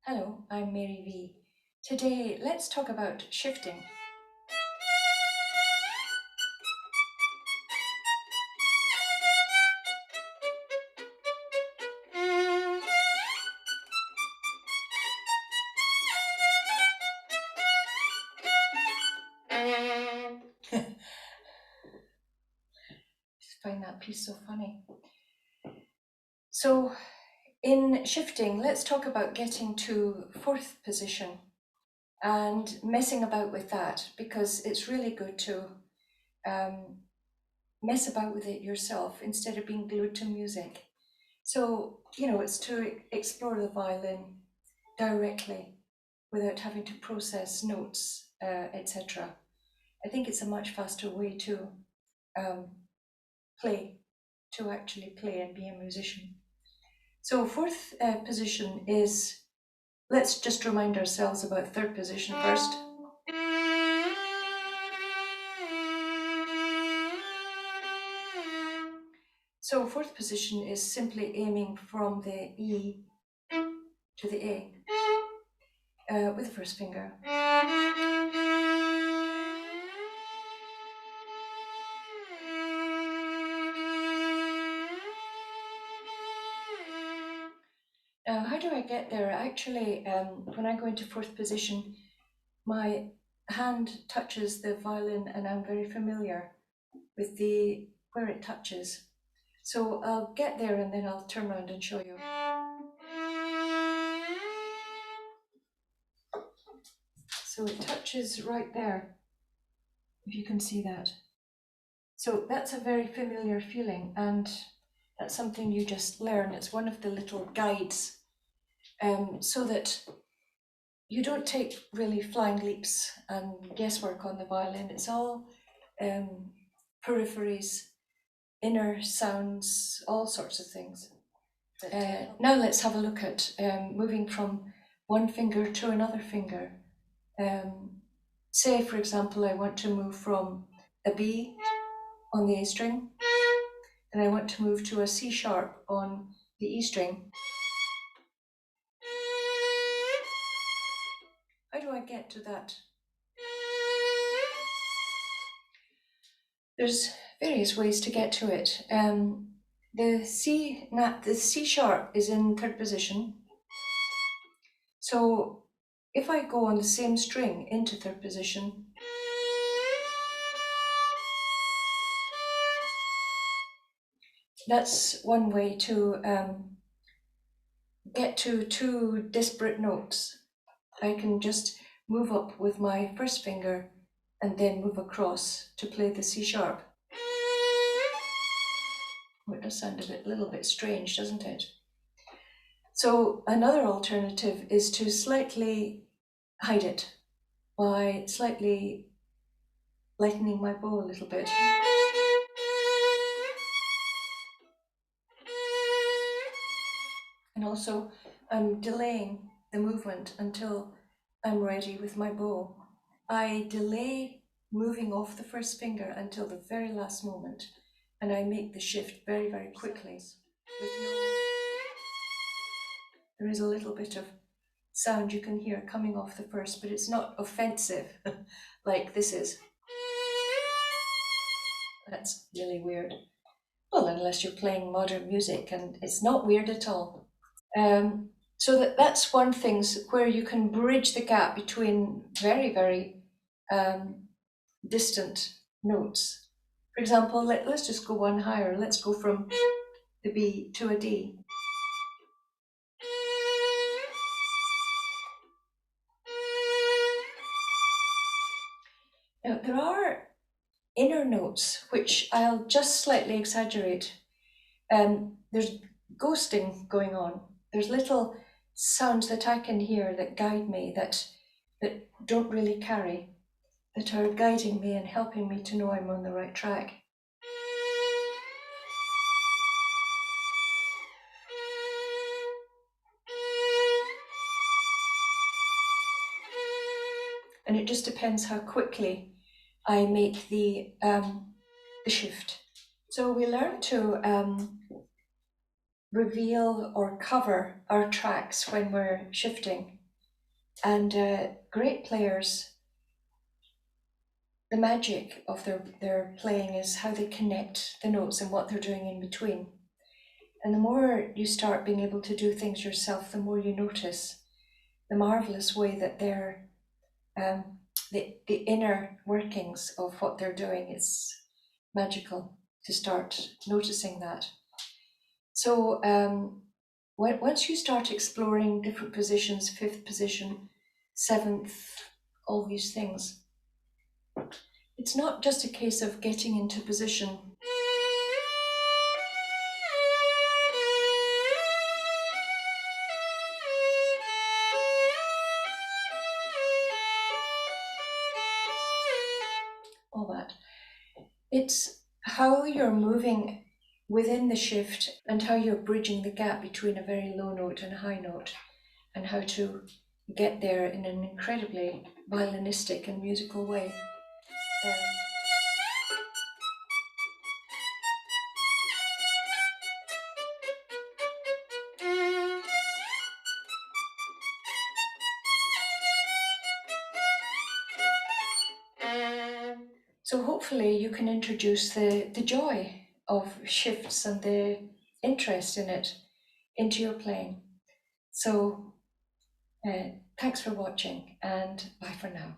Hello, I'm Mary V. Today, let's talk about shifting. Just find that piece so funny. So, in shifting, let's talk about getting to fourth position and messing about with that, because it's really good to mess about with it yourself instead of being glued to music. So, it's to explore the violin directly without having to process notes, etc. I think it's a much faster way to actually play and be a musician. So fourth position is, let's just remind ourselves about third position first. So fourth position is simply aiming from the E to the A with the first finger. Now, how do I get there? Actually, when I go into fourth position, my hand touches the violin and I'm very familiar with where it touches. So I'll get there and then I'll turn around and show you. So it touches right there, if you can see that. So that's a very familiar feeling, and that's something you just learn. It's one of the little guides, so that you don't take really flying leaps and guesswork on the violin. It's all peripheries, inner sounds, all sorts of things. Now let's have a look at moving from one finger to another finger. Say, for example, I want to move from a B on the A string, and I want to move to a C sharp on the E string. How do I get to that? There's various ways to get to it. The C sharp is in third position. So if I go on the same string into third position, that's one way to get to two disparate notes. I can just move up with my first finger and then move across to play the C sharp. It does sound a little bit strange, doesn't it? So another alternative is to slightly hide it by slightly lightening my bow a little bit. And also I'm delaying the movement until I'm ready with my bow. I delay moving off the first finger until the very last moment, and I make the shift very, very quickly. There is a little bit of sound you can hear coming off the first, but it's not offensive like this is. That's really weird. Well, unless you're playing modern music, and it's not weird at all. So that's one thing where you can bridge the gap between very, very distant notes. For example, let's just go one higher. Let's go from the B to a D. Now, there are inner notes which I'll just slightly exaggerate. There's ghosting going on. There's little sounds that I can hear that guide me, that don't really carry, that are guiding me and helping me to know I'm on the right track. And it just depends how quickly I make the shift. So we learn to reveal or cover our tracks when we're shifting. And great players, the magic of their playing is how they connect the notes and what they're doing in between. And the more you start being able to do things yourself, the more you notice the marvelous way that they're the inner workings of what they're doing. Is magical to start noticing that. So once you start exploring different positions, fifth position, seventh, all these things, it's not just a case of getting into position. All that. It's how you're moving within the shift and how you're bridging the gap between a very low note and a high note, and how to get there in an incredibly violinistic and musical way. So hopefully you can introduce the joy of shifts and the interest in it into your playing. So thanks for watching, and bye for now.